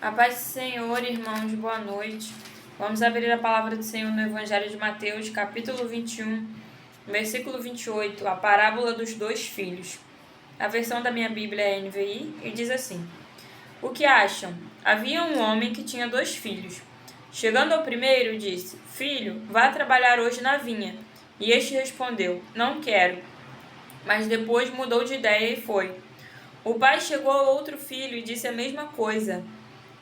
A paz do Senhor, irmãos, boa noite. Vamos abrir a palavra do Senhor no Evangelho de Mateus, capítulo 21, versículo 28, a parábola dos dois filhos. A versão da minha Bíblia é NVI e diz assim: O que acham? Havia um homem que tinha 2 filhos. Chegando ao primeiro, disse: Filho, vá trabalhar hoje na vinha. E este respondeu: Não quero. Mas depois mudou de ideia e foi. O pai chegou ao outro filho e disse a mesma coisa.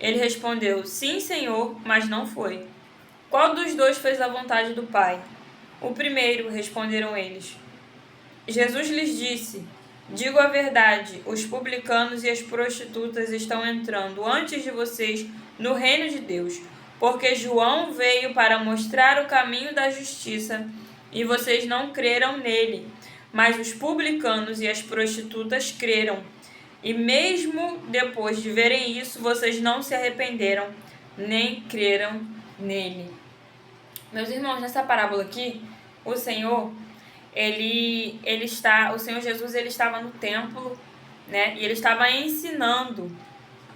Ele respondeu: Sim, senhor, mas não foi. Qual dos dois fez a vontade do pai? O primeiro, responderam eles. Jesus lhes disse: Digo a verdade, os publicanos e as prostitutas estão entrando antes de vocês no reino de Deus, porque João veio para mostrar o caminho da justiça e vocês não creram nele, mas os publicanos e as prostitutas creram. E mesmo depois de verem isso, vocês não se arrependeram, nem creram nele. Meus irmãos, nessa parábola aqui, o Senhor Jesus estava no templo, né? E ele estava ensinando,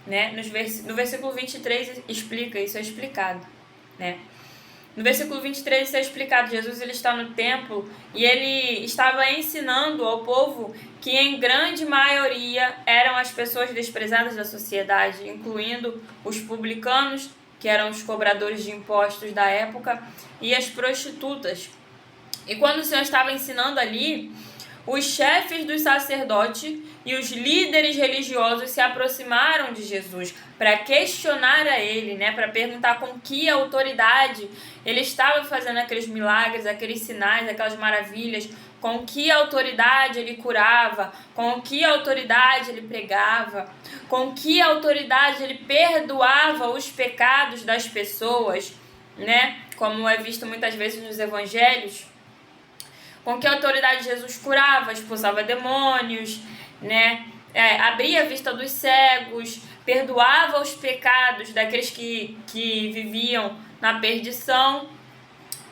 né? No versículo 23 explica, isso é explicado, né? No versículo 23 isso é explicado. Jesus ele está no templo e ele estava ensinando ao povo que em grande maioria eram as pessoas desprezadas da sociedade, incluindo os publicanos, que eram os cobradores de impostos da época, e as prostitutas. E quando o Senhor estava ensinando ali, os chefes dos sacerdotes e os líderes religiosos se aproximaram de Jesus para questionar a ele, né, para perguntar com que autoridade ele estava fazendo aqueles milagres, aqueles sinais, aquelas maravilhas, com que autoridade ele curava, com que autoridade ele pregava, com que autoridade ele perdoava os pecados das pessoas, né, como é visto muitas vezes nos evangelhos. Com que autoridade Jesus curava, expulsava demônios, né? Abria a vista dos cegos, perdoava os pecados daqueles que viviam na perdição.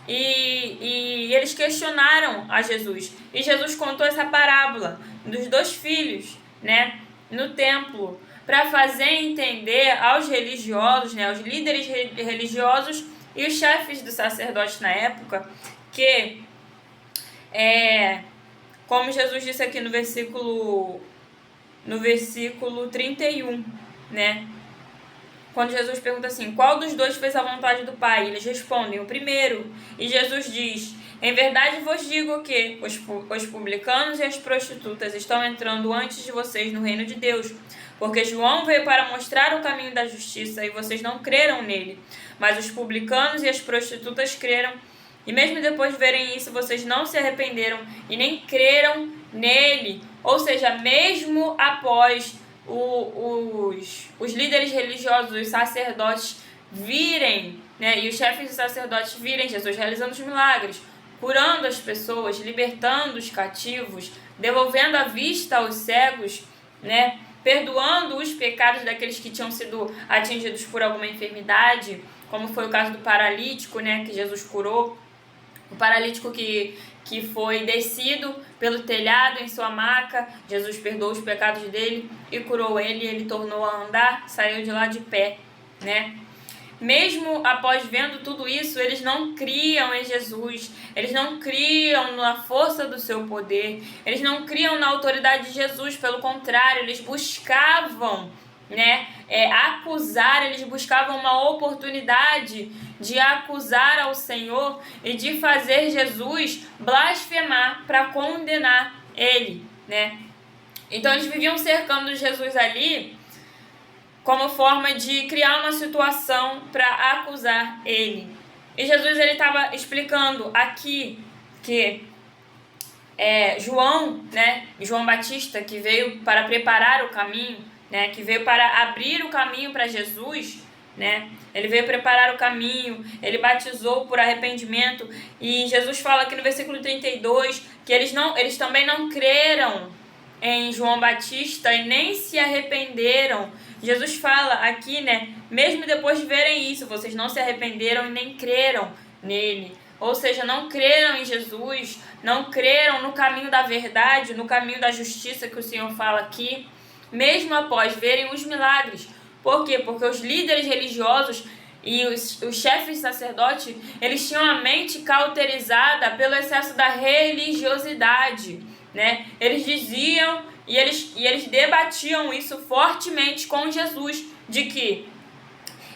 E eles questionaram a Jesus. E Jesus contou essa parábola dos 2 filhos, né, no templo, para fazer entender aos religiosos, né, aos líderes religiosos e os chefes dos sacerdotes na época, que como Jesus disse aqui no versículo 31, né? Quando Jesus pergunta assim, qual dos 2 fez a vontade do Pai? Eles respondem, o primeiro. E Jesus diz, em verdade vos digo que os publicanos e as prostitutas estão entrando antes de vocês no reino de Deus, porque João veio para mostrar o caminho da justiça e vocês não creram nele, mas os publicanos e as prostitutas creram. E mesmo depois de verem isso, vocês não se arrependeram e nem creram nele. Ou seja, mesmo após os líderes religiosos, os sacerdotes virem, né, e os chefes dos sacerdotes virem Jesus realizando os milagres, curando as pessoas, libertando os cativos, devolvendo a vista aos cegos, né, perdoando os pecados daqueles que tinham sido atingidos por alguma enfermidade, como foi o caso do paralítico, né, que Jesus curou. O paralítico que foi descido pelo telhado em sua maca, Jesus perdoou os pecados dele e curou ele, ele tornou a andar, saiu de lá de pé, né? Mesmo após vendo tudo isso, eles não criam em Jesus, eles não criam na força do seu poder, eles não criam na autoridade de Jesus, pelo contrário, eles buscavam, né, acusar, eles buscavam uma oportunidade de acusar ao Senhor e de fazer Jesus blasfemar para condenar ele, né? Então eles viviam cercando Jesus ali como forma de criar uma situação para acusar ele. E Jesus ele estava explicando aqui que João, né, João Batista, que veio para preparar o caminho, né, que veio para abrir o caminho para Jesus, né? Ele veio preparar o caminho, ele batizou por arrependimento, e Jesus fala aqui no versículo 32 que eles também não creram em João Batista e nem se arrependeram. Jesus fala aqui, né, mesmo depois de verem isso, vocês não se arrependeram e nem creram nele. Ou seja, não creram em Jesus, não creram no caminho da verdade, no caminho da justiça que o Senhor fala aqui, mesmo após verem os milagres. Por quê? Porque os líderes religiosos e os chefes sacerdotes, eles tinham a mente cauterizada pelo excesso da religiosidade, né? Eles diziam e eles debatiam isso fortemente com Jesus, de que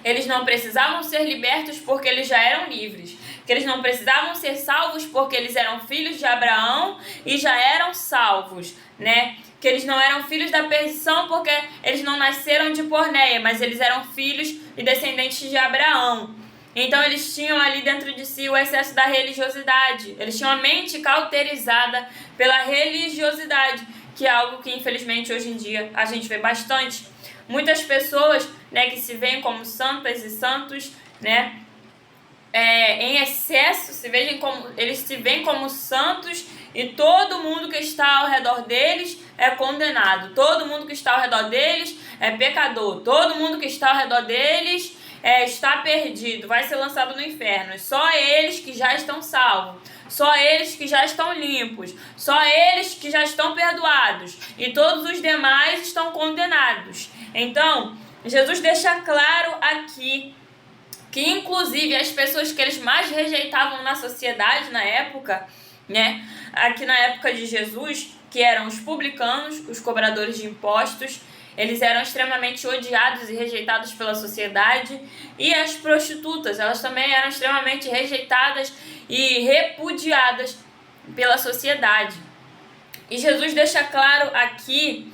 eles não precisavam ser libertos porque eles já eram livres, que eles não precisavam ser salvos porque eles eram filhos de Abraão e já eram salvos, né? Que eles não eram filhos da perdição porque eles não nasceram de porneia, mas eles eram filhos e descendentes de Abraão. Então eles tinham ali dentro de si o excesso da religiosidade. Eles tinham a mente cauterizada pela religiosidade, que é algo que infelizmente hoje em dia a gente vê bastante. Muitas pessoas, né, que se veem como santas e santos, né, em excesso, eles se veem como santos e todo mundo que está ao redor deles é condenado. Todo mundo que está ao redor deles é pecador. Todo mundo que está ao redor deles está perdido, vai ser lançado no inferno. Só eles que já estão salvos. Só eles que já estão limpos. Só eles que já estão perdoados. E todos os demais estão condenados. Então, Jesus deixa claro aqui que inclusive as pessoas que eles mais rejeitavam na sociedade na época, né, aqui na época de Jesus, que eram os publicanos, os cobradores de impostos, eles eram extremamente odiados e rejeitados pela sociedade, e as prostitutas, elas também eram extremamente rejeitadas e repudiadas pela sociedade. E Jesus deixa claro aqui,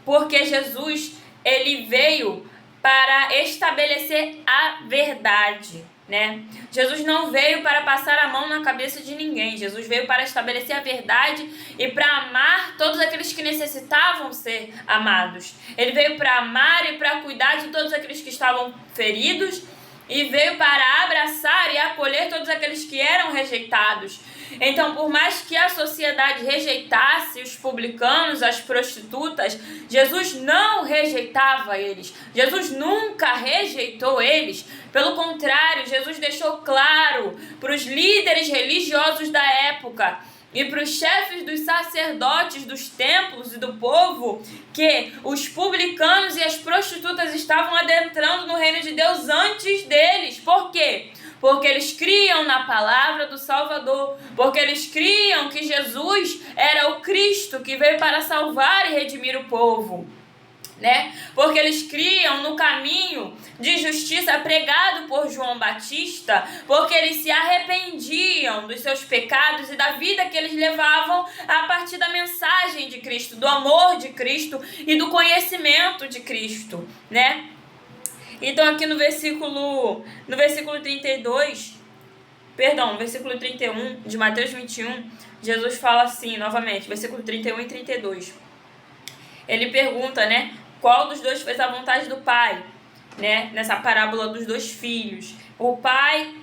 porque Jesus, ele veio para estabelecer a verdade, né? Jesus não veio para passar a mão na cabeça de ninguém. Jesus veio para estabelecer a verdade e para amar todos aqueles que necessitavam ser amados. Ele veio para amar e para cuidar de todos aqueles que estavam feridos e veio para abraçar e acolher todos aqueles que eram rejeitados. Então, por mais que a sociedade rejeitasse os publicanos, as prostitutas, Jesus não rejeitava eles. Jesus nunca rejeitou eles. Pelo contrário, Jesus deixou claro para os líderes religiosos da época e para os chefes dos sacerdotes dos templos e do povo que os publicanos e as prostitutas estavam adentrando no reino de Deus antes deles. Por quê? Porque eles criam na palavra do Salvador, porque eles criam que Jesus era o Cristo que veio para salvar e redimir o povo, né? Porque eles criam no caminho de justiça pregado por João Batista, porque eles se arrependiam dos seus pecados e da vida que eles levavam a partir da mensagem de Cristo, do amor de Cristo e do conhecimento de Cristo, né? Então aqui no versículo 32, no versículo 31 de Mateus 21, Jesus fala assim, novamente, versículo 31 e 32. Ele pergunta, né, qual dos dois fez a vontade do Pai, né, nessa parábola dos dois filhos. O pai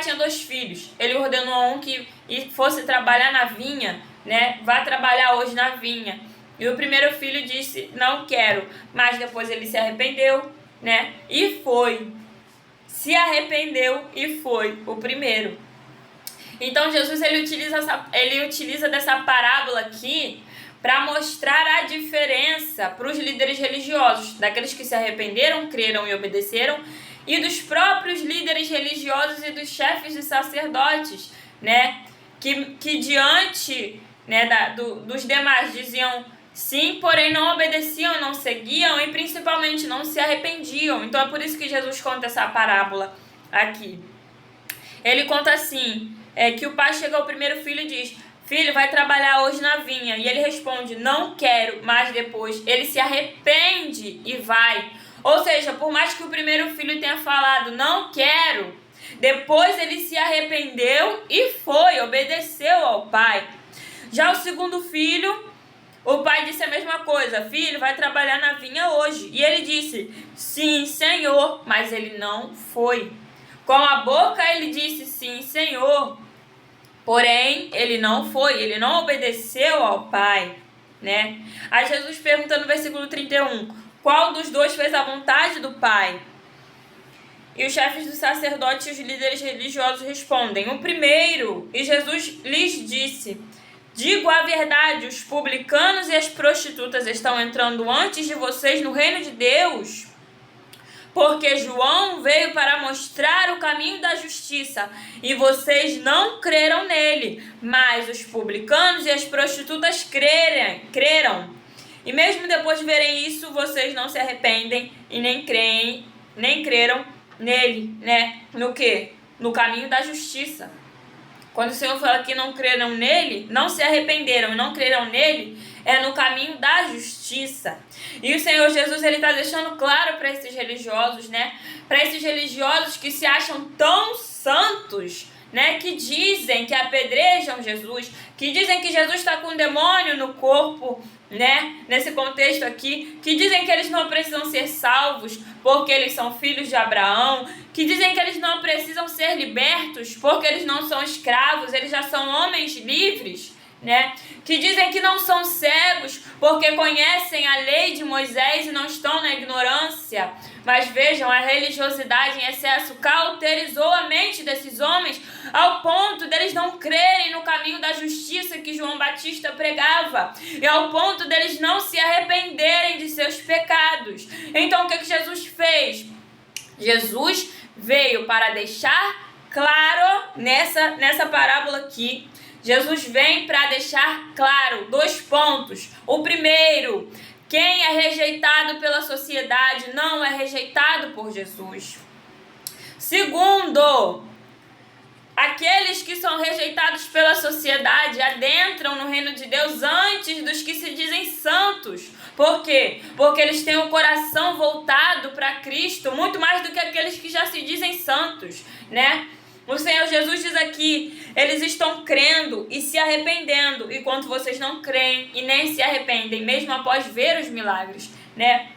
tinha dois filhos, ele ordenou a um que fosse trabalhar na vinha, né, vá trabalhar hoje na vinha. E o primeiro filho disse, não quero, mas depois ele se arrependeu, né? E foi. Se arrependeu e foi o primeiro. Então Jesus ele utiliza dessa parábola aqui para mostrar a diferença para os líderes religiosos, daqueles que se arrependeram, creram e obedeceram, e dos próprios líderes religiosos e dos chefes de sacerdotes, né? Que diante, né, dos demais diziam sim, porém não obedeciam, não seguiam e principalmente não se arrependiam. Então é por isso que Jesus conta essa parábola aqui. Ele conta assim, que o pai chega ao primeiro filho e diz, filho, vai trabalhar hoje na vinha. E ele responde, não quero, mas depois ele se arrepende e vai. Ou seja, por mais que o primeiro filho tenha falado, não quero, depois ele se arrependeu e foi, obedeceu ao pai. Já o segundo filho, o pai disse a mesma coisa, filho, vai trabalhar na vinha hoje. E ele disse, sim, Senhor, mas ele não foi. Com a boca ele disse, sim, Senhor, porém ele não foi, ele não obedeceu ao pai, né? Aí Jesus pergunta no versículo 31, qual dos dois fez a vontade do pai? E os chefes dos sacerdotes e os líderes religiosos respondem, o primeiro. E Jesus lhes disse, digo a verdade, os publicanos e as prostitutas estão entrando antes de vocês no reino de Deus, Porque João veio para mostrar o caminho da justiça, e vocês não creram nele, mas os publicanos e as prostitutas creram. E mesmo depois de verem isso, vocês não se arrependem e nem creram nele, né? No quê? No caminho da justiça. Quando o Senhor fala que não creram nele, não se arrependeram, não creram nele, é no caminho da justiça. E o Senhor Jesus, ele está deixando claro para esses religiosos, né? Para esses religiosos que se acham tão santos, né? Que dizem que apedrejam Jesus, que dizem que Jesus está com um demônio no corpo, né? Nesse contexto aqui, que dizem que eles não precisam ser salvos porque eles são filhos de Abraão, que dizem que eles não precisam ser libertos porque eles não são escravos, eles já são homens livres, né? Que dizem que não são cegos porque conhecem a lei de Moisés e não estão na ignorância. Mas vejam, a religiosidade em excesso cauterizou a mente desses homens ao ponto deles não crerem no caminho da justiça que João Batista pregava e ao ponto deles não se arrependerem de seus pecados. Então o que Jesus fez? Jesus veio para deixar claro nessa parábola aqui. Jesus vem para deixar claro 2 pontos. O primeiro, quem é rejeitado pela sociedade não é rejeitado por Jesus. Segundo, aqueles que são rejeitados pela sociedade adentram no reino de Deus antes dos que se dizem santos. Por quê? Porque eles têm o coração voltado para Cristo, muito mais do que aqueles que já se dizem santos, né? O Senhor Jesus diz aqui, eles estão crendo e se arrependendo, enquanto vocês não creem e nem se arrependem, mesmo após ver os milagres, né?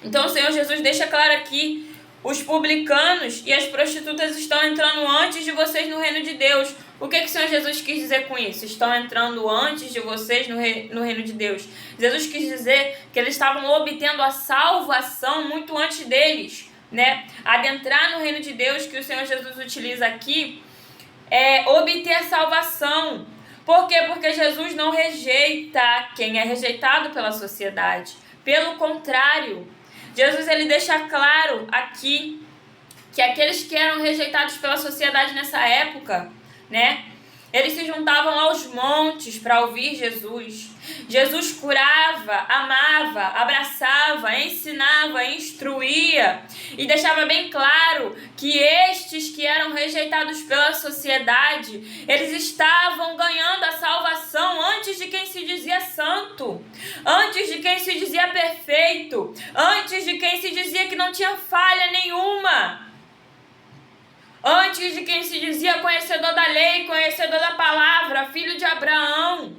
Então o Senhor Jesus deixa claro aqui, os publicanos e as prostitutas estão entrando antes de vocês no reino de Deus. O que o Senhor Jesus quis dizer com isso? Estão entrando antes de vocês no reino de Deus. Jesus quis dizer que eles estavam obtendo a salvação muito antes deles, né? Adentrar no reino de Deus, que o Senhor Jesus utiliza aqui, é obter a salvação. Por quê? Porque Jesus não rejeita quem é rejeitado pela sociedade. Pelo contrário, Jesus ele deixa claro aqui que aqueles que eram rejeitados pela sociedade nessa época, né? Eles se juntavam aos montes para ouvir Jesus. Jesus curava, amava, abraçava, ensinava, instruía e deixava bem claro que estes que eram rejeitados pela sociedade, eles estavam ganhando a salvação antes de quem se dizia santo, antes de quem se dizia perfeito, antes de quem se dizia que não tinha falha nenhuma. Antes de quem se dizia conhecedor da lei, conhecedor da palavra, filho de Abraão.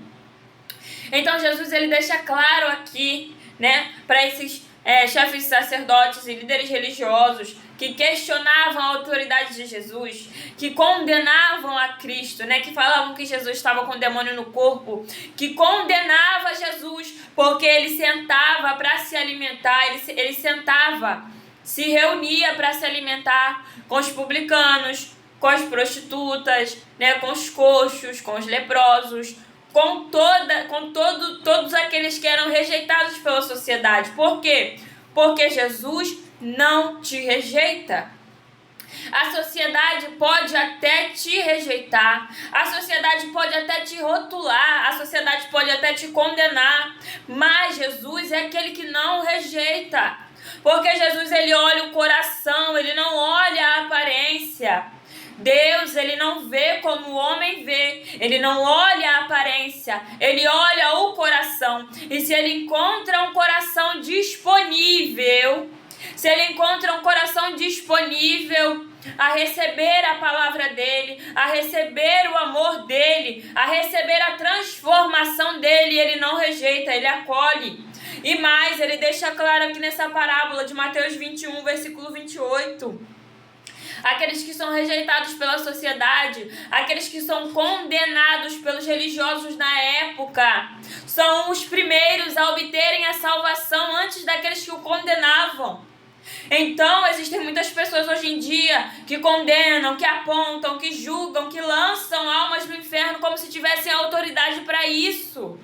Então Jesus ele deixa claro aqui, né, para esses chefes de sacerdotes e líderes religiosos que questionavam a autoridade de Jesus, que condenavam a Cristo, né, que falavam que Jesus estava com demônio no corpo, que condenava Jesus porque ele sentava para se alimentar, ele sentava, se reunia para se alimentar com os publicanos, com as prostitutas, né, com os coxos, com os leprosos, com todos aqueles que eram rejeitados pela sociedade. Por quê? Porque Jesus não te rejeita. A sociedade pode até te rejeitar, a sociedade pode até te rotular, a sociedade pode até te condenar, mas Jesus é aquele que não rejeita. Porque Jesus ele olha o coração, ele não olha a aparência. Deus ele não vê como o homem vê, ele não olha a aparência, ele olha o coração. E se ele encontra um coração disponível, se ele encontra um coração disponível a receber a palavra dele, a receber o amor dele, a receber a transformação dele, ele não rejeita, ele acolhe. E mais, ele deixa claro aqui nessa parábola de Mateus 21, versículo 28. Aqueles que são rejeitados pela sociedade, aqueles que são condenados pelos religiosos na época, são os primeiros a obterem a salvação antes daqueles que o condenavam. Então, existem muitas pessoas hoje em dia que condenam, que apontam, que julgam, que lançam almas no inferno como se tivessem autoridade para isso.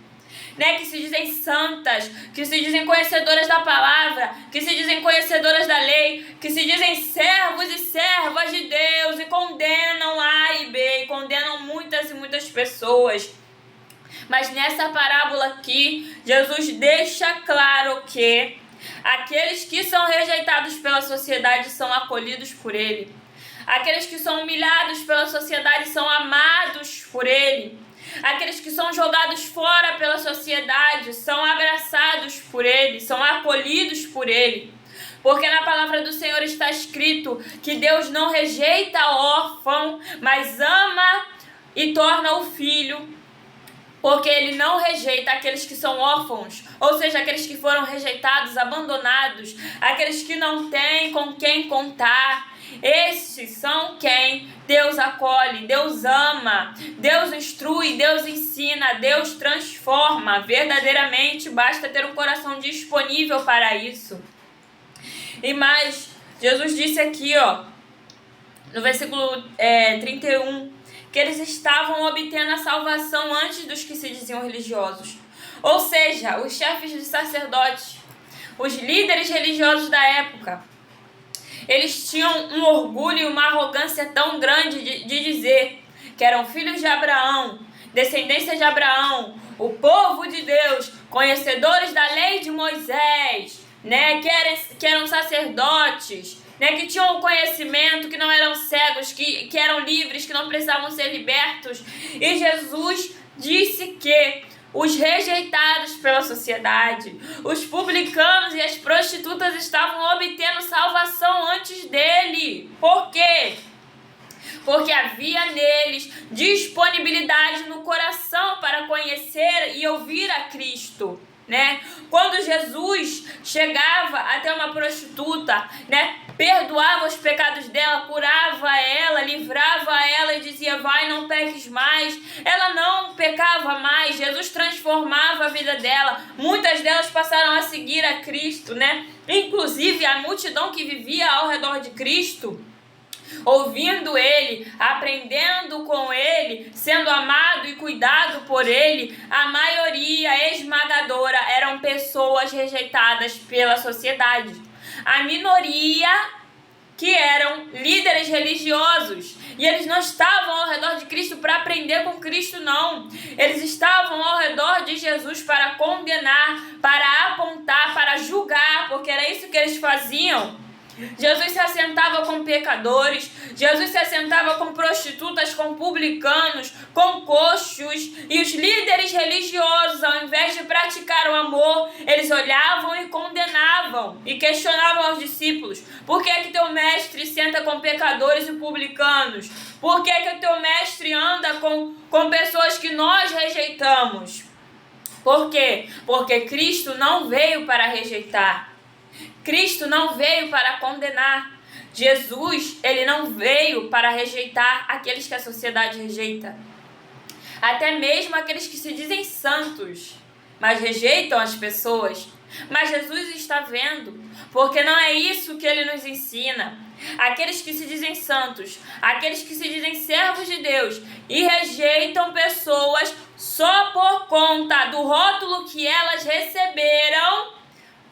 né, que se dizem santas, que se dizem conhecedoras da palavra, que se dizem conhecedoras da lei, que se dizem servos e servas de Deus e condenam A e B, e condenam muitas e muitas pessoas. Mas nessa parábola aqui, Jesus deixa claro que aqueles que são rejeitados pela sociedade são acolhidos por Ele. Aqueles que são humilhados pela sociedade são amados por Ele. Aqueles que são jogados fora pela sociedade são abraçados por Ele, são acolhidos por Ele. Porque na palavra do Senhor está escrito que Deus não rejeita órfão, mas ama e torna o filho. Porque Ele não rejeita aqueles que são órfãos, ou seja, aqueles que foram rejeitados, abandonados, aqueles que não têm com quem contar. Estes são quem Deus acolhe, Deus ama, Deus instrui, Deus ensina, Deus transforma. Verdadeiramente, basta ter um coração disponível para isso. E mais, Jesus disse aqui, no versículo 31, que eles estavam obtendo a salvação antes dos que se diziam religiosos. Ou seja, os chefes de sacerdotes, os líderes religiosos da época, eles tinham um orgulho e uma arrogância tão grande de dizer que eram filhos de Abraão, descendência de Abraão, o povo de Deus, conhecedores da lei de Moisés, né, que eram sacerdotes, né, que tinham o conhecimento, que não eram cegos, que eram livres, que não precisavam ser libertos. E Jesus disse que os rejeitados pela sociedade, os publicanos e as prostitutas estavam obtendo salvação antes dele. Por quê? Porque havia neles disponibilidade no coração para conhecer e ouvir a Cristo. Né? Quando Jesus chegava até uma prostituta, né, perdoava os pecados dela, curava ela, livrava ela e dizia, vai, não peques mais. Ela não pecava mais, Jesus transformava a vida dela. Muitas delas passaram a seguir a Cristo, né? Inclusive a multidão que vivia ao redor de Cristo, ouvindo Ele, aprendendo com Ele, sendo amado e cuidado por Ele, a maioria esmagadora eram pessoas rejeitadas pela sociedade. A minoria que eram líderes religiosos. E eles não estavam ao redor de Cristo para aprender com Cristo, não. Eles estavam ao redor de Jesus para condenar, para apontar, para julgar, porque era isso que eles faziam. Jesus se assentava com pecadores, Jesus se assentava com prostitutas, com publicanos, com coxos, e os líderes religiosos, ao invés de praticar o amor, eles olhavam e condenavam e questionavam aos discípulos: por que é que teu mestre senta com pecadores e publicanos? Por que é que o teu mestre anda com pessoas que nós rejeitamos? Por quê? Porque Cristo não veio para rejeitar. Cristo não veio para condenar. Jesus, ele não veio para rejeitar aqueles que a sociedade rejeita. Até mesmo aqueles que se dizem santos, mas rejeitam as pessoas. Mas Jesus está vendo, porque não é isso que ele nos ensina. Aqueles que se dizem santos, aqueles que se dizem servos de Deus e rejeitam pessoas só por conta do rótulo que elas receberam,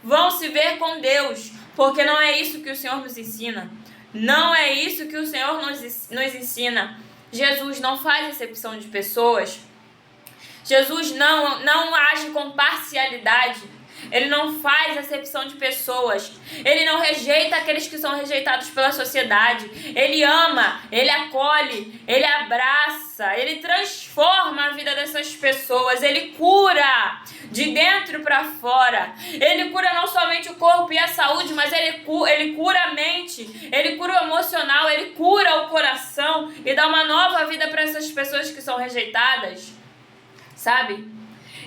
vão se ver com Deus, porque não é isso que o Senhor nos ensina. Não é isso que o Senhor nos ensina. Jesus não faz acepção de pessoas. Jesus não age com parcialidade. Ele não faz acepção de pessoas. Ele não rejeita aqueles que são rejeitados pela sociedade. Ele ama, ele acolhe, ele abraça, ele transforma a vida dessas pessoas. Ele cura de dentro para fora. Ele cura não somente o corpo e a saúde, mas ele cura a mente, ele cura o emocional, ele cura o coração e dá uma nova vida para essas pessoas que são rejeitadas. Sabe?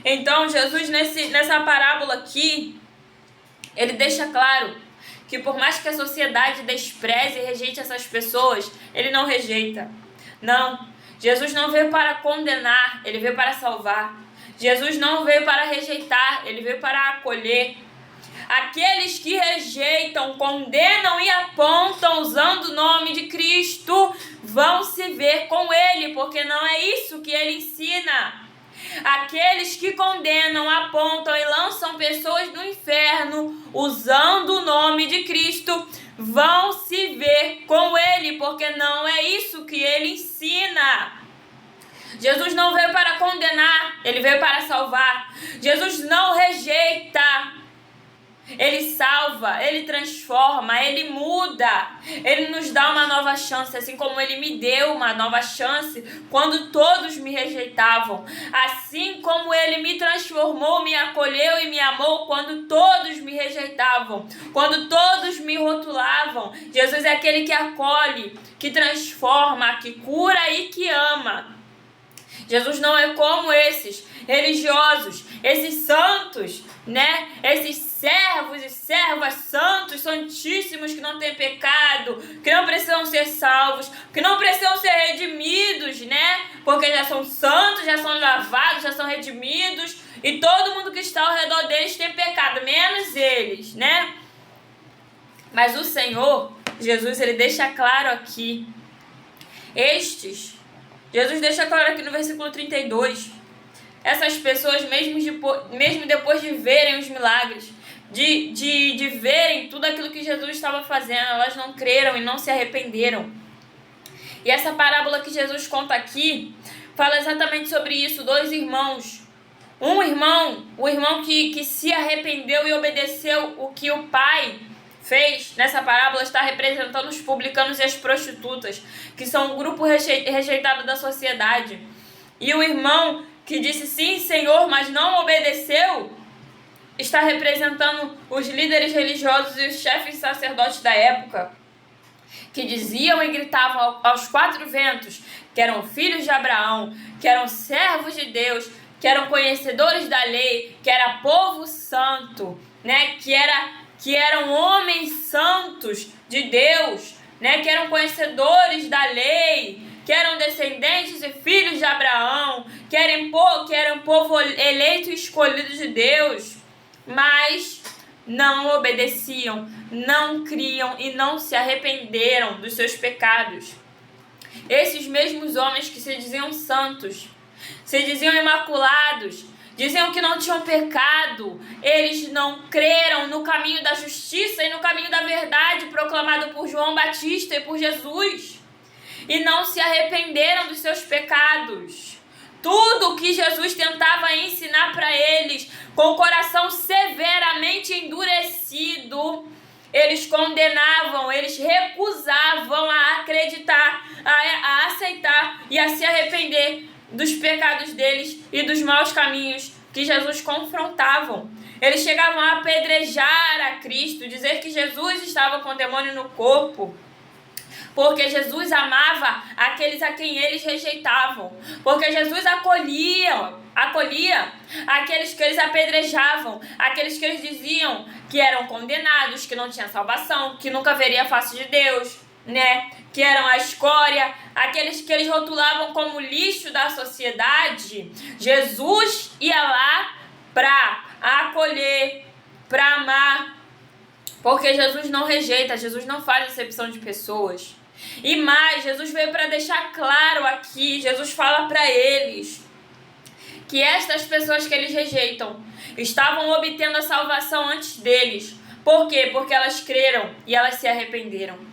Então, Jesus, nessa parábola aqui, ele deixa claro que por mais que a sociedade despreze e rejeite essas pessoas, ele não rejeita. Não, Jesus não veio para condenar, ele veio para salvar. Jesus não veio para rejeitar, ele veio para acolher. Aqueles que rejeitam, condenam e apontam usando o nome de Cristo, vão se ver com ele, porque não é isso que ele ensina. aqueles que condenam, apontam e lançam pessoas no inferno usando o nome de Cristo vão se ver com ele, porque não é isso que ele ensina. Jesus não veio para condenar, ele veio para salvar. Jesus não rejeita, ele salva, ele transforma, ele muda, ele nos dá uma nova chance, assim como ele me deu uma nova chance quando todos me rejeitavam, assim como ele me transformou, me acolheu e me amou quando todos me rejeitavam, quando todos me rotulavam. Jesus é aquele que acolhe, que transforma, que cura e que ama. Jesus não é como esses religiosos, esses santos, né? Esses servos e servas santos, santíssimos, que não têm pecado, que não precisam ser salvos, que não precisam ser redimidos, né? Porque já são santos, já são lavados, já são redimidos, e todo mundo que está ao redor deles tem pecado, menos eles, né? Mas o Senhor, Jesus, ele deixa claro aqui, Jesus deixa claro aqui no versículo 32, essas pessoas, mesmo depois de verem os milagres, de verem tudo aquilo que Jesus estava fazendo, elas não creram e não se arrependeram. E essa parábola que Jesus conta aqui, fala exatamente sobre isso, dois irmãos. O irmão que se arrependeu e obedeceu o que o pai fez, nessa parábola está representando os publicanos e as prostitutas, que são um grupo rejeitado da sociedade. E o irmão que disse sim, Senhor, mas não obedeceu, está representando os líderes religiosos e os chefes sacerdotes da época, que diziam e gritavam aos quatro ventos que eram filhos de Abraão, que eram servos de Deus, que eram conhecedores da lei, que era povo santo, né? que eram homens santos de Deus, né? Que eram conhecedores da lei, que eram descendentes e filhos de Abraão, que eram povo eleito e escolhido de Deus, mas não obedeciam, não criam e não se arrependeram dos seus pecados. Esses mesmos homens que se diziam santos, se diziam imaculados, diziam que não tinham pecado, eles não creram no caminho da justiça e no caminho da verdade proclamado por João Batista e por Jesus, e não se arrependeram dos seus pecados. Tudo que Jesus tentava ensinar para eles, com o coração severamente endurecido, eles condenavam, eles recusavam a acreditar, a aceitar e a se arrepender dos pecados deles e dos maus caminhos que Jesus confrontavam. Eles chegavam a apedrejar a Cristo, dizer que Jesus estava com demônio no corpo, porque Jesus amava aqueles a quem eles rejeitavam, porque Jesus acolhia aqueles que eles apedrejavam, aqueles que eles diziam que eram condenados, que não tinham salvação, que nunca veria a face de Deus, né? Que eram a escória, aqueles que eles rotulavam como lixo da sociedade. Jesus ia lá para acolher, para amar, porque Jesus não rejeita, Jesus não faz acepção de pessoas. E mais, Jesus veio para deixar claro aqui, Jesus fala para eles que estas pessoas que eles rejeitam estavam obtendo a salvação antes deles. Por quê? Porque elas creram e elas se arrependeram.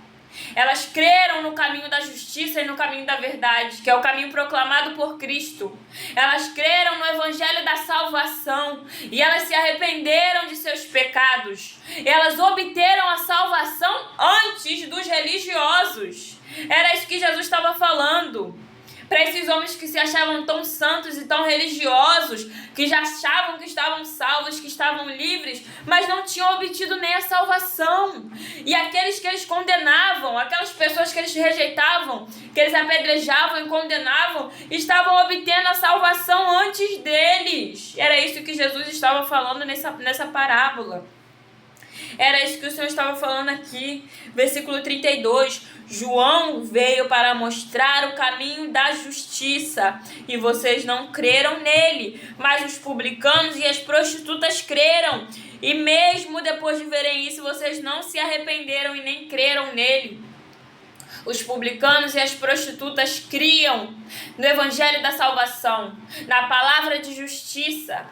Elas creram no caminho da justiça e no caminho da verdade, que é o caminho proclamado por Cristo. Elas creram no evangelho da salvação e elas se arrependeram de seus pecados. Elas obteram a salvação antes dos religiosos. Era isso que Jesus estava falando. Para esses homens que se achavam tão santos e tão religiosos, que já achavam que estavam salvos, que estavam livres, mas não tinham obtido nem a salvação. E aqueles que eles condenavam, aquelas pessoas que eles rejeitavam, que eles apedrejavam e condenavam, estavam obtendo a salvação antes deles. Era isso que Jesus estava falando nessa parábola. Era isso que o Senhor estava falando aqui, versículo 32. João veio para mostrar o caminho da justiça e vocês não creram nele, mas os publicanos e as prostitutas creram. E mesmo depois de verem isso, vocês não se arrependeram e nem creram nele. Os publicanos e as prostitutas criam no evangelho da salvação, na palavra de justiça,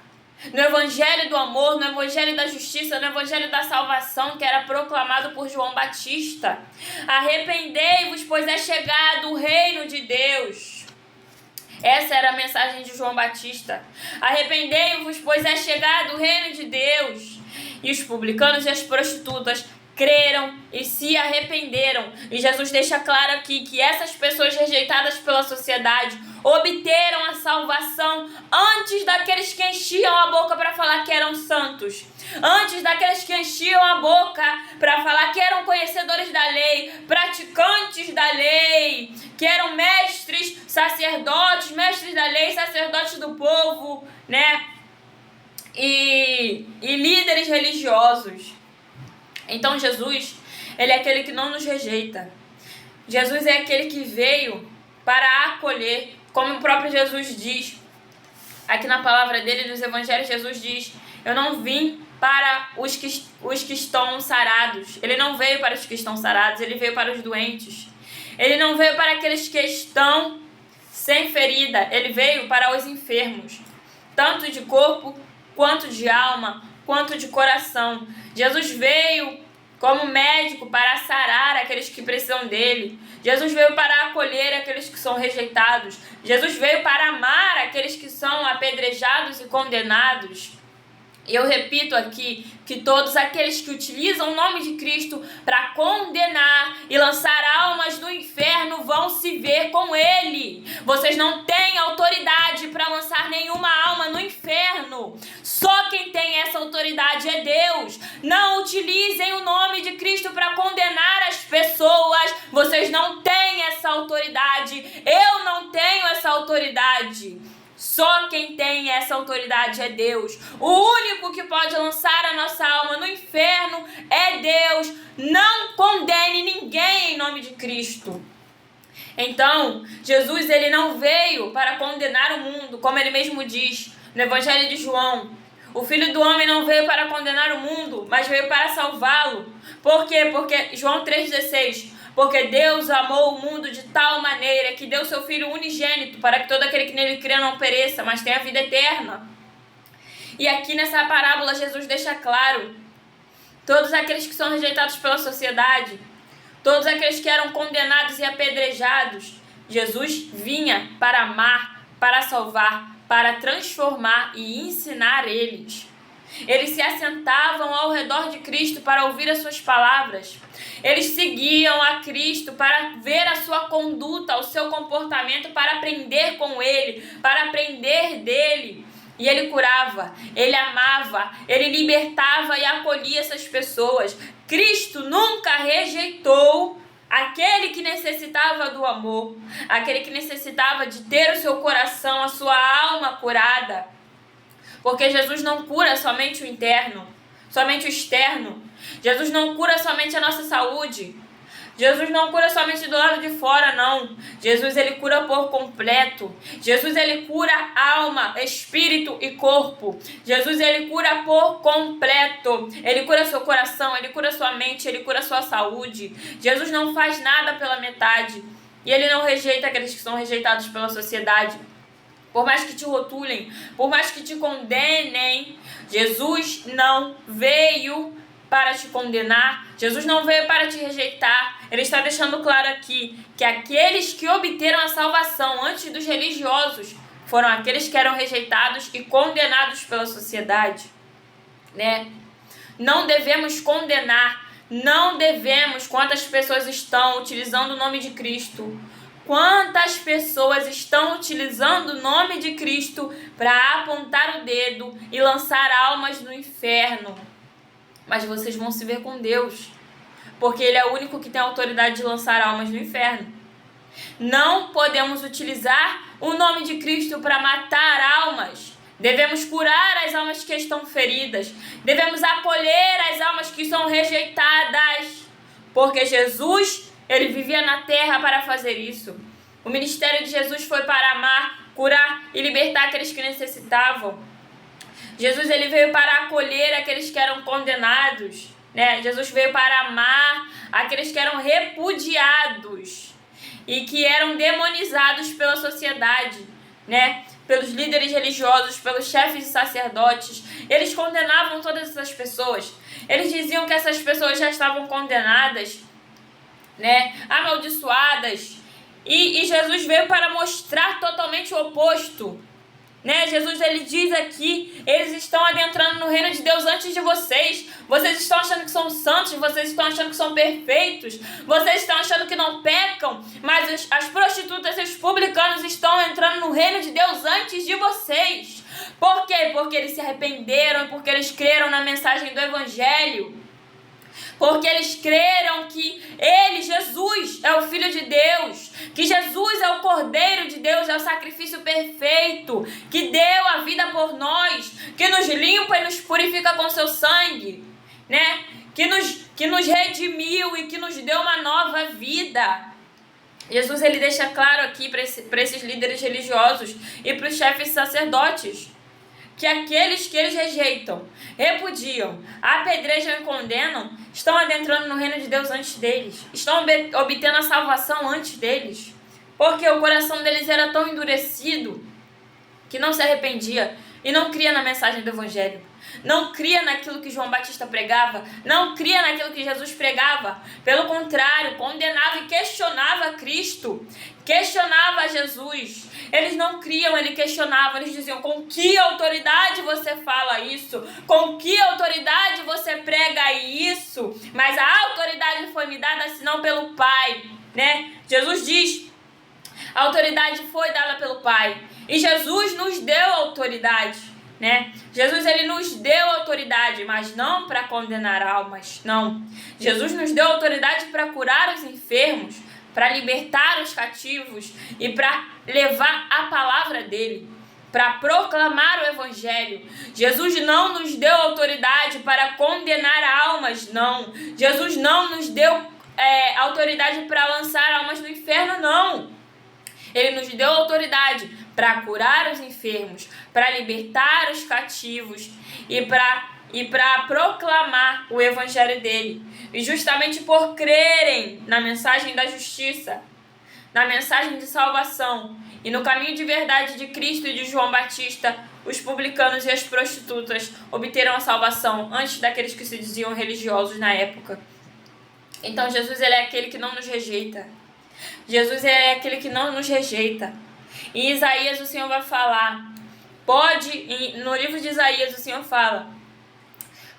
no evangelho do amor, no evangelho da justiça, no evangelho da salvação que era proclamado por João Batista. Arrependei-vos, pois é chegado o reino de Deus. Essa era a mensagem de João Batista. Arrependei-vos, pois é chegado o reino de Deus. E os publicanos e as prostitutas creram e se arrependeram. E Jesus deixa claro aqui que essas pessoas rejeitadas pela sociedade obteram a salvação antes daqueles que enchiam a boca para falar que eram santos. Antes daqueles que enchiam a boca para falar que eram conhecedores da lei, praticantes da lei, que eram mestres, sacerdotes, mestres da lei, sacerdotes do povo, né? E líderes religiosos. Então Jesus, ele é aquele que não nos rejeita. Jesus é aquele que veio para acolher, como o próprio Jesus diz. Aqui na palavra dele, nos evangelhos, Jesus diz: eu não vim para os que estão sarados. Ele não veio para os que estão sarados, ele veio para os doentes. Ele não veio para aqueles que estão sem ferida, ele veio para os enfermos, tanto de corpo, quanto de alma, quanto de coração. Jesus veio como médico para sarar aqueles que precisam dele. Jesus veio para acolher aqueles que são rejeitados. Jesus veio para amar aqueles que são apedrejados e condenados. E eu repito aqui que todos aqueles que utilizam o nome de Cristo para condenar e lançar almas no inferno vão se ver com Ele. Vocês não têm autoridade para lançar nenhuma alma no inferno. Só quem tem essa autoridade é Deus. Não utilizem o nome de Cristo para condenar as pessoas. Vocês não têm essa autoridade. Eu não tenho essa autoridade. Só quem tem essa autoridade é Deus. O único que pode lançar a nossa alma no inferno é Deus. Não condene ninguém em nome de Cristo. Então, Jesus, ele não veio para condenar o mundo, como ele mesmo diz no Evangelho de João. O Filho do Homem não veio para condenar o mundo, mas veio para salvá-lo. Por quê? Porque João 3,16... Porque Deus amou o mundo de tal maneira que deu seu Filho unigênito para que todo aquele que nele crê não pereça, mas tenha vida eterna. E aqui nessa parábola Jesus deixa claro, todos aqueles que são rejeitados pela sociedade, todos aqueles que eram condenados e apedrejados, Jesus vinha para amar, para salvar, para transformar e ensinar eles. Eles se assentavam ao redor de Cristo para ouvir as suas palavras. Eles seguiam a Cristo para ver a sua conduta, o seu comportamento, para aprender com Ele, para aprender dele. E Ele curava, Ele amava, Ele libertava e acolhia essas pessoas. Cristo nunca rejeitou aquele que necessitava do amor, aquele que necessitava de ter o seu coração, a sua alma curada. Porque Jesus não cura somente o interno, somente o externo. Jesus não cura somente a nossa saúde. Jesus não cura somente do lado de fora, não. Jesus, ele cura por completo. Jesus, ele cura alma, espírito e corpo. Jesus, ele cura por completo. Ele cura seu coração, ele cura sua mente, ele cura sua saúde. Jesus não faz nada pela metade. E ele não rejeita aqueles que são rejeitados pela sociedade. Por mais que te rotulem, por mais que te condenem, Jesus não veio para te condenar, Jesus não veio para te rejeitar. Ele está deixando claro aqui que aqueles que obteram a salvação antes dos religiosos foram aqueles que eram rejeitados e condenados pela sociedade, né? Não devemos condenar, não devemos. Quantas pessoas estão utilizando o nome de Cristo? Quantas pessoas estão utilizando o nome de Cristo para apontar o dedo e lançar almas no inferno? Mas vocês vão se ver com Deus, porque Ele é o único que tem a autoridade de lançar almas no inferno. Não podemos utilizar o nome de Cristo para matar almas. Devemos curar as almas que estão feridas. Devemos acolher as almas que são rejeitadas, porque Jesus, ele vivia na terra para fazer isso. O ministério de Jesus foi para amar, curar e libertar aqueles que necessitavam. Jesus, ele veio para acolher aqueles que eram condenados, né? Jesus veio para amar aqueles que eram repudiados e que eram demonizados pela sociedade, né? Pelos líderes religiosos, pelos chefes de sacerdotes. Eles condenavam todas essas pessoas. Eles diziam que essas pessoas já estavam condenadas, né? Amaldiçoadas. E Jesus veio para mostrar totalmente o oposto, né? Jesus, ele diz aqui, eles estão adentrando no reino de Deus antes de vocês. Vocês estão achando que são santos, vocês estão achando que são perfeitos, vocês estão achando que não pecam, mas as prostitutas e os publicanos estão entrando no reino de Deus antes de vocês. Por quê? Porque eles se arrependeram, porque eles creram na mensagem do Evangelho. Porque eles creram que Ele, Jesus, é o Filho de Deus, que Jesus é o Cordeiro de Deus, é o sacrifício perfeito, que deu a vida por nós, que nos limpa e nos purifica com seu sangue, né? Que nos redimiu e que nos deu uma nova vida. Jesus, ele deixa claro aqui para esses líderes religiosos e para os chefes sacerdotes que aqueles que eles rejeitam, repudiam, apedrejam e condenam, estão adentrando no reino de Deus antes deles. Estão obtendo a salvação antes deles. Porque o coração deles era tão endurecido que não se arrependia e não cria na mensagem do Evangelho. Não cria naquilo que João Batista pregava. Não cria naquilo que Jesus pregava. Pelo contrário, condenava e questionava Cristo. Questionava Jesus. Eles não criam, eles questionavam. Eles diziam, com que autoridade você fala isso? Com que autoridade você prega isso? Mas a autoridade foi me dada senão pelo Pai, né? Jesus diz, a autoridade foi dada pelo Pai. E Jesus nos deu autoridade, né? Jesus, ele nos deu autoridade, mas não para condenar almas, não. Jesus nos deu autoridade para curar os enfermos, para libertar os cativos e para levar a palavra dele, para proclamar o Evangelho. Jesus não nos deu autoridade para condenar almas, não. Jesus não nos deu autoridade para lançar almas no inferno, não. Ele nos deu autoridade para curar os enfermos, para libertar os cativos e para proclamar o Evangelho dele. E justamente por crerem na mensagem da justiça, na mensagem de salvação e no caminho de verdade de Cristo e de João Batista, os publicanos e as prostitutas obteram a salvação antes daqueles que se diziam religiosos na época. Então Jesus, ele é aquele que não nos rejeita. Jesus é aquele que não nos rejeita. Em Isaías o Senhor vai falar, no livro de Isaías o Senhor fala,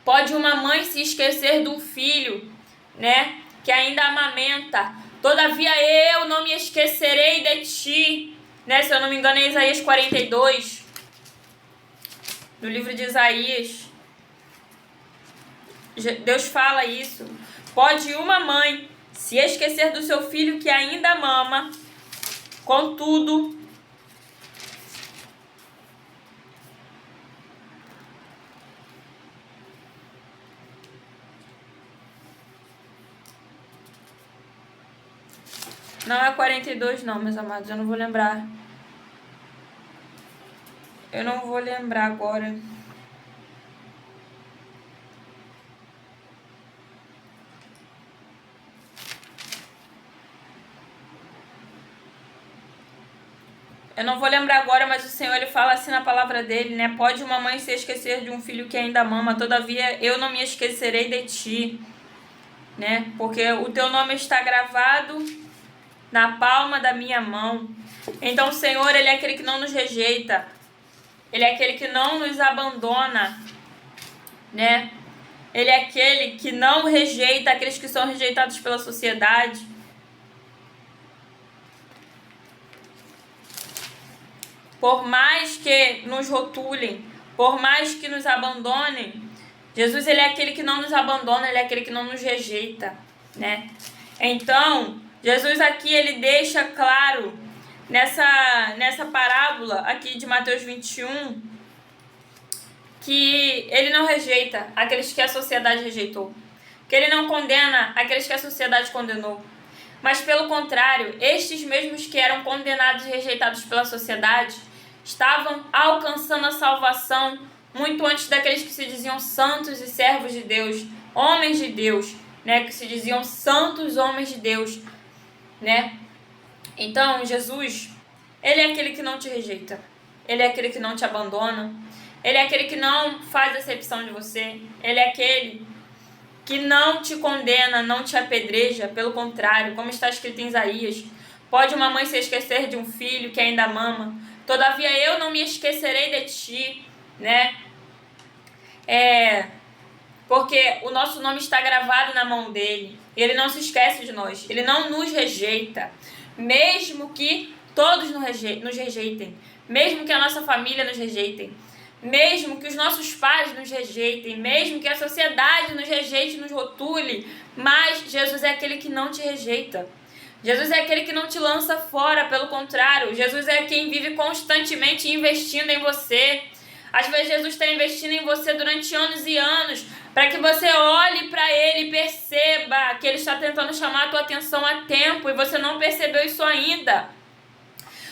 pode uma mãe se esquecer de um filho, né, que ainda amamenta, todavia eu não me esquecerei de ti, né, se eu não me engano é Isaías 42, no livro de Isaías, Deus fala isso, pode uma mãe se esquecer do seu filho que ainda mama, contudo, não é 42 não, meus amados, eu não vou lembrar. Eu não vou lembrar agora. Eu não vou lembrar agora, mas o Senhor, ele fala assim na palavra dele, né? Pode uma mãe se esquecer de um filho que ainda mama, todavia eu não me esquecerei de ti, né? Porque o teu nome está gravado na palma da minha mão. Então o Senhor, ele é aquele que não nos rejeita. Ele é aquele que não nos abandona, né? Ele é aquele que não rejeita aqueles que são rejeitados pela sociedade. Por mais que nos rotulem, por mais que nos abandonem, Jesus, ele é aquele que não nos abandona, ele é aquele que não nos rejeita, né? Então, Jesus aqui, ele deixa claro, nessa parábola aqui de Mateus 21, que ele não rejeita aqueles que a sociedade rejeitou, que ele não condena aqueles que a sociedade condenou, mas pelo contrário, estes mesmos que eram condenados e rejeitados pela sociedade estavam alcançando a salvação muito antes daqueles que se diziam santos e servos de Deus homens de Deus, né, que se diziam santos homens de Deus, né? Então, Jesus, ele é aquele que não te rejeita, ele é aquele que não te abandona, ele é aquele que não faz acepção de você, ele é aquele que não te condena, não te apedreja, pelo contrário, como está escrito em Isaías, pode uma mãe se esquecer de um filho que ainda mama, todavia eu não me esquecerei de ti, né? Porque o nosso nome está gravado na mão dele, e ele não se esquece de nós, ele não nos rejeita, mesmo que todos nos rejeitem, mesmo que a nossa família nos rejeitem, mesmo que os nossos pais nos rejeitem, mesmo que a sociedade nos rejeite, nos rotule, mas Jesus é aquele que não te rejeita. Jesus é aquele que não te lança fora, pelo contrário, Jesus é quem vive constantemente investindo em você. Às vezes Jesus está investindo em você durante anos e anos, para que você olhe para Ele e perceba que Ele está tentando chamar a tua atenção a tempo, e você não percebeu isso ainda.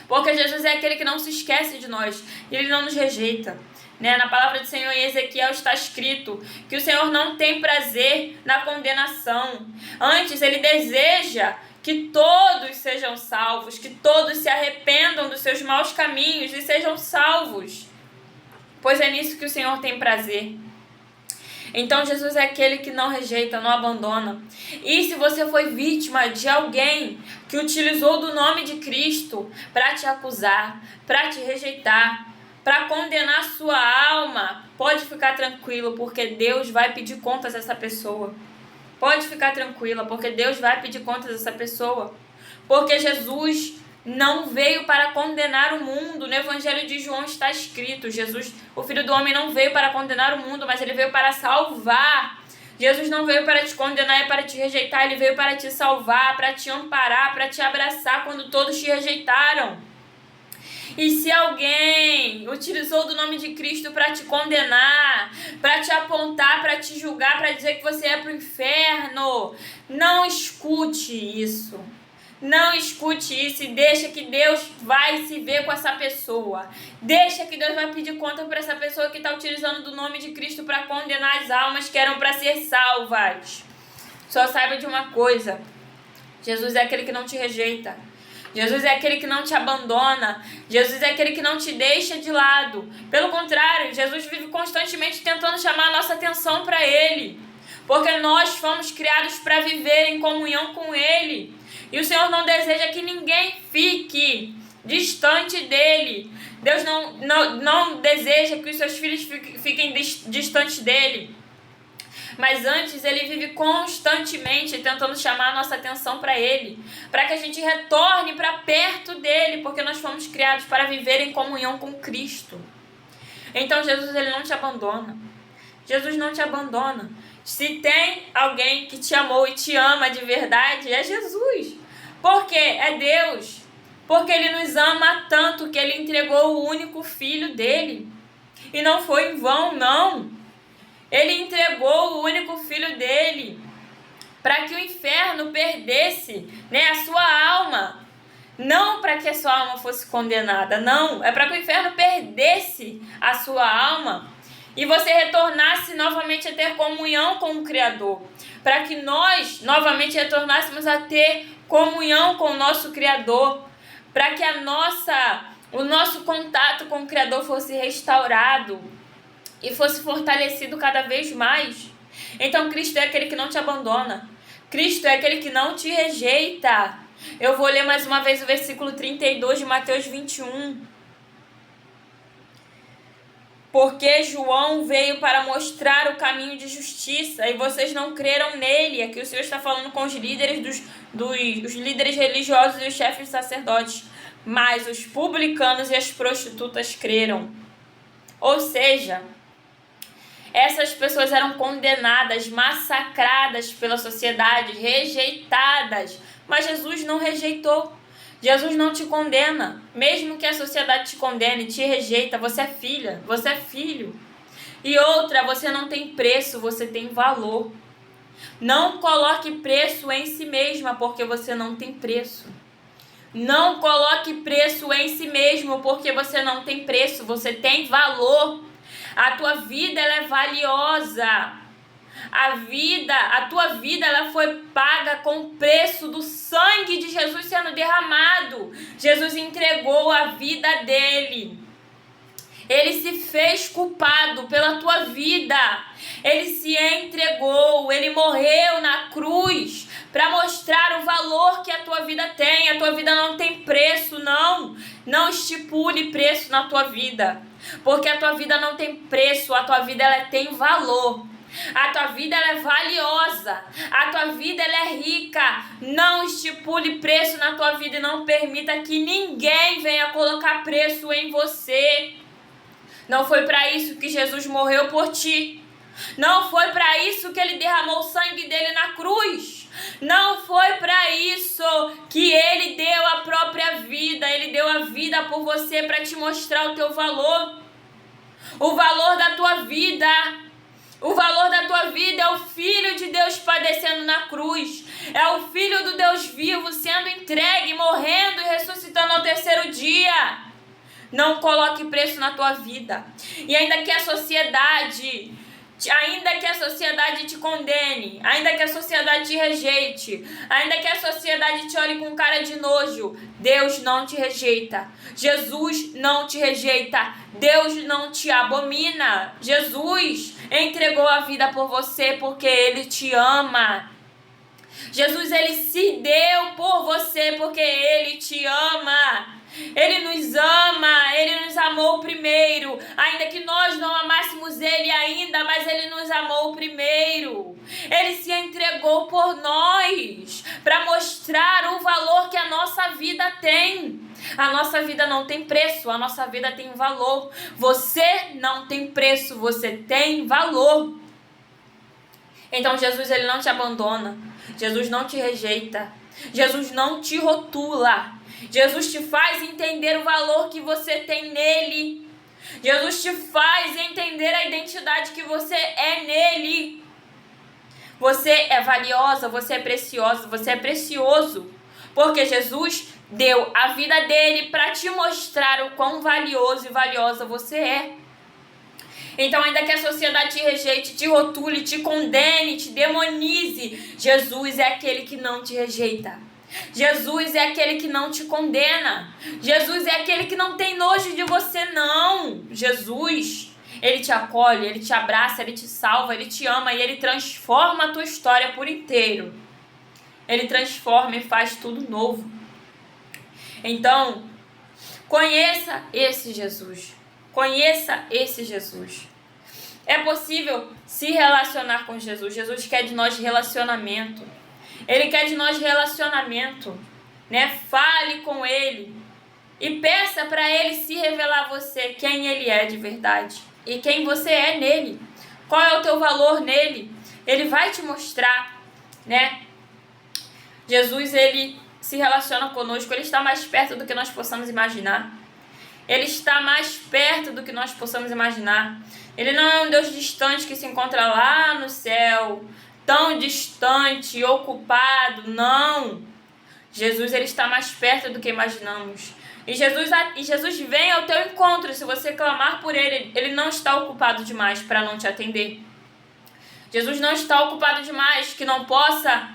Porque Jesus é aquele que não se esquece de nós, e Ele não nos rejeita. Né? Na palavra do Senhor em Ezequiel está escrito que o Senhor não tem prazer na condenação. Antes, Ele deseja que todos sejam salvos, que todos se arrependam dos seus maus caminhos e sejam salvos. Pois é nisso que o Senhor tem prazer. Então, Jesus é aquele que não rejeita, não abandona. E se você foi vítima de alguém que utilizou do nome de Cristo para te acusar, para te rejeitar, para condenar sua alma, pode ficar tranquilo, porque Deus vai pedir contas a essa pessoa. Pode ficar tranquila, porque Deus vai pedir contas a essa pessoa. Porque Jesus não veio para condenar o mundo. No Evangelho de João está escrito, Jesus, o Filho do Homem, não veio para condenar o mundo, mas Ele veio para salvar. Jesus não veio para te condenar e para te rejeitar, Ele veio para te salvar, para te amparar, para te abraçar quando todos te rejeitaram. E se alguém utilizou do nome de Cristo para te condenar, para te apontar, para te julgar, para dizer que você é para o inferno, não escute isso. Não escute isso e deixa que Deus vai se ver com essa pessoa. Deixa que Deus vai pedir conta para essa pessoa que está utilizando do nome de Cristo para condenar as almas que eram para ser salvas. Só saiba de uma coisa: Jesus é aquele que não te rejeita. Jesus é aquele que não te abandona. Jesus é aquele que não te deixa de lado. Pelo contrário, Jesus vive constantemente tentando chamar a nossa atenção para Ele. Porque nós fomos criados para viver em comunhão com Ele. E o Senhor não deseja que ninguém fique distante dEle. Deus não deseja que os seus filhos fiquem distantes dEle. Mas antes, Ele vive constantemente tentando chamar a nossa atenção para Ele, para que a gente retorne para perto dEle, porque nós fomos criados para viver em comunhão com Cristo. Então Jesus, Ele não te abandona. Jesus não te abandona. Se tem alguém que te amou e te ama de verdade, é Jesus. Por quê? É Deus. Porque Ele nos ama tanto que Ele entregou o único Filho dEle. E não foi em vão, não. Ele entregou o único Filho dEle para que o inferno perdesse, né, a sua alma. Não para que a sua alma fosse condenada, não. É para que o inferno perdesse a sua alma e você retornasse novamente a ter comunhão com o Criador. Para que nós novamente retornássemos a ter comunhão com o nosso Criador. Para que o nosso contato com o Criador fosse restaurado e fosse fortalecido cada vez mais. Então Cristo é aquele que não te abandona. Cristo é aquele que não te rejeita. Eu vou ler mais uma vez o versículo 32 de Mateus 21. Porque João veio para mostrar o caminho de justiça e vocês não creram nele. Aqui o Senhor está falando com os líderes os líderes religiosos e os chefes sacerdotes. Mas os publicanos e as prostitutas creram. Ou seja, essas pessoas eram condenadas, massacradas pela sociedade, rejeitadas. Mas Jesus não rejeitou. Jesus não te condena. Mesmo que a sociedade te condene, te rejeita, você é filha, você é filho. E outra, você não tem preço, você tem valor. Não coloque preço em si mesma, porque você não tem preço. Não coloque preço em si mesmo, porque você não tem preço, você tem valor. A tua vida, ela é valiosa. A tua vida, ela foi paga com o preço do sangue de Jesus sendo derramado. Jesus entregou a vida dele. Ele se fez culpado pela tua vida. Ele se entregou, ele morreu na cruz para mostrar o valor que a tua vida tem. A tua vida não tem preço, não. Não estipule preço na tua vida, porque a tua vida não tem preço, a tua vida ela tem valor. A tua vida ela é valiosa, a tua vida ela é rica. Não estipule preço na tua vida e não permita que ninguém venha colocar preço em você. Não foi para isso que Jesus morreu por ti. Não foi para isso que ele derramou o sangue dele na cruz. Não foi para isso que ele deu a própria vida. Ele deu a vida por você para te mostrar o teu valor. O valor da tua vida. O valor da tua vida é o Filho de Deus padecendo na cruz. É o Filho do Deus vivo sendo entregue, morrendo e ressuscitando ao terceiro dia. Não coloque preço na tua vida. E ainda que a sociedade te condene, ainda que a sociedade te rejeite, ainda que a sociedade te olhe com cara de nojo, Deus não te rejeita. Jesus não te rejeita. Deus não te abomina. Jesus entregou a vida por você porque Ele te ama. Jesus, Ele se deu por você porque Ele te ama. Ele nos ama, Ele nos amou primeiro, ainda que nós não amássemos Ele ainda, mas Ele nos amou primeiro. Ele se entregou por nós, para mostrar o valor que a nossa vida tem. A nossa vida não tem preço, a nossa vida tem valor. Você não tem preço, você tem valor. Então Jesus, Ele não te abandona, Jesus não te rejeita, Jesus não te rotula. Jesus te faz entender o valor que você tem nele. Jesus te faz entender a identidade que você é nele. Você é valiosa, você é preciosa, você é precioso. Porque Jesus deu a vida dele para te mostrar o quão valioso e valiosa você é. Então, ainda que a sociedade te rejeite, te rotule, te condene, te demonize, Jesus é aquele que não te rejeita. Jesus é aquele que não te condena. Jesus é aquele que não tem nojo de você, não. Jesus, Ele te acolhe, Ele te abraça, Ele te salva, Ele te ama e Ele transforma a tua história por inteiro. Ele transforma e faz tudo novo. Então, conheça esse Jesus. Conheça esse Jesus. É possível se relacionar com Jesus. Jesus quer de nós relacionamento. Ele quer de nós relacionamento, né? Fale com Ele e peça para Ele se revelar a você quem Ele é de verdade e quem você é nele. Qual é o teu valor nele? Ele vai te mostrar, né? Jesus, Ele se relaciona conosco, Ele está mais perto do que nós possamos imaginar. Ele está mais perto do que nós possamos imaginar. Ele não é um Deus distante que se encontra lá no céu, tão distante, ocupado, não. Jesus, Ele está mais perto do que imaginamos. E Jesus vem ao teu encontro, se você clamar por Ele. Ele não está ocupado demais para não te atender. Jesus não está ocupado demais que não possa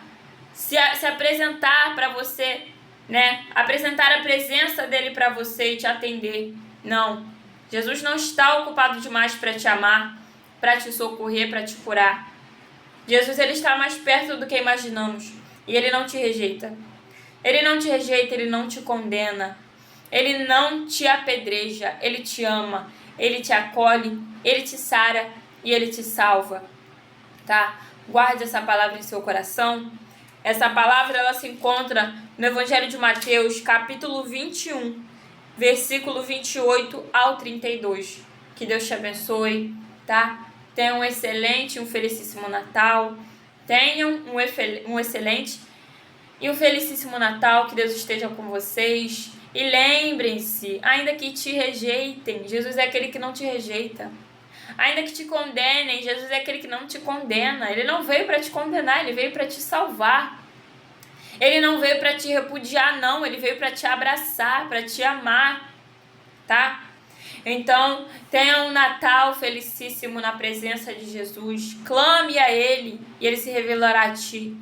se apresentar para você, né? Apresentar a presença dEle para você e te atender. Não. Jesus não está ocupado demais para te amar, para te socorrer, para te curar. Jesus, Ele está mais perto do que imaginamos. E Ele não te rejeita. Ele não te rejeita, Ele não te condena. Ele não te apedreja. Ele te ama. Ele te acolhe. Ele te sara e Ele te salva. Tá? Guarde essa palavra em seu coração. Essa palavra, ela se encontra no Evangelho de Mateus, capítulo 21, versículo 28 ao 32. Que Deus te abençoe, tá? Tenham um excelente e um felicíssimo Natal. Tenham um excelente e um felicíssimo Natal. Que Deus esteja com vocês. E lembrem-se, ainda que te rejeitem, Jesus é aquele que não te rejeita. Ainda que te condenem, Jesus é aquele que não te condena. Ele não veio para te condenar, Ele veio para te salvar. Ele não veio para te repudiar, não. Ele veio para te abraçar, para te amar, tá? Então, tenha um Natal felicíssimo na presença de Jesus. Clame a Ele e Ele se revelará a ti.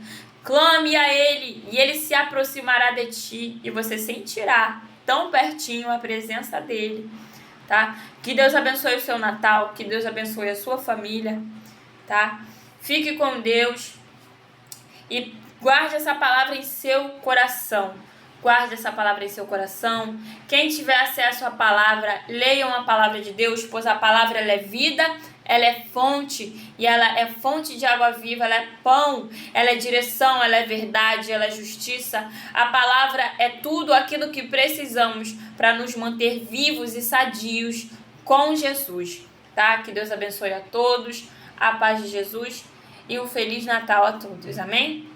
Clame a Ele e Ele se aproximará de ti e você sentirá tão pertinho a presença dEle, tá? Que Deus abençoe o seu Natal, que Deus abençoe a sua família, tá? Fique com Deus e guarde essa palavra em seu coração. Guarde essa palavra em seu coração. Quem tiver acesso à palavra, leiam a palavra de Deus, pois a palavra ela é vida, ela é fonte, e ela é fonte de água viva, ela é pão, ela é direção, ela é verdade, ela é justiça. A palavra é tudo aquilo que precisamos para nos manter vivos e sadios com Jesus, tá? Que Deus abençoe a todos, a paz de Jesus e um Feliz Natal a todos, amém?